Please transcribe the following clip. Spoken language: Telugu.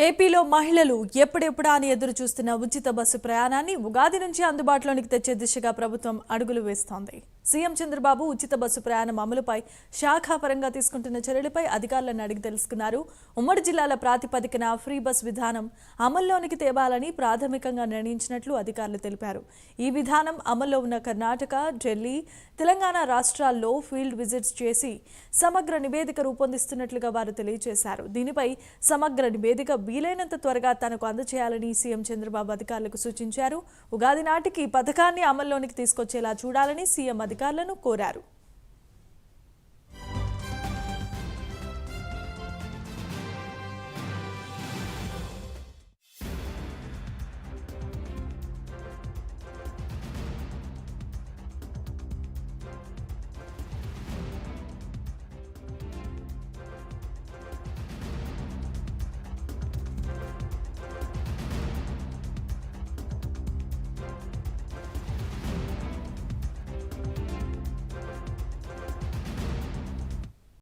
ఏపీలో మహిళలు ఎప్పుడెప్పుడా అని ఎదురు చూస్తున్న ఉచిత బస్సు ప్రయాణాన్ని ఉగాది నుంచి అందుబాటులోనికి తెచ్చే దిశగా ప్రభుత్వం అడుగులు వేస్తోంది. సీఎం చంద్రబాబు ఉచిత బస్సు ప్రయాణం అమలుపై శాఖాపరంగా తీసుకుంటున్న చర్యలపై అధికారులను అడిగి తెలుసుకున్నారు. ఉమ్మడి జిల్లాల ప్రాతిపదికన ఫ్రీ బస్ విధానం అమల్లోనికి తేవాలని ప్రాథమికంగా నిర్ణయించినట్లు అధికారులు తెలిపారు. ఈ విధానం అమల్లో ఉన్న కర్ణాటక, ఢిల్లీ, తెలంగాణ రాష్ట్రాల్లో ఫీల్డ్ విజిట్స్ చేసి సమగ్ర నివేదిక రూపొందిస్తున్నట్లుగా వారు తెలియజేశారు. దీనిపై సమగ్ర నివేదిక వీలైనంత త్వరగా తనకు అందజేయాలని సీఎం చంద్రబాబు అధికారులకు సూచించారు. ఉగాది నాటికి పథకాన్ని అమల్లోనికి తీసుకొచ్చేలా చూడాలని సీఎం అధికారులను కోరారు.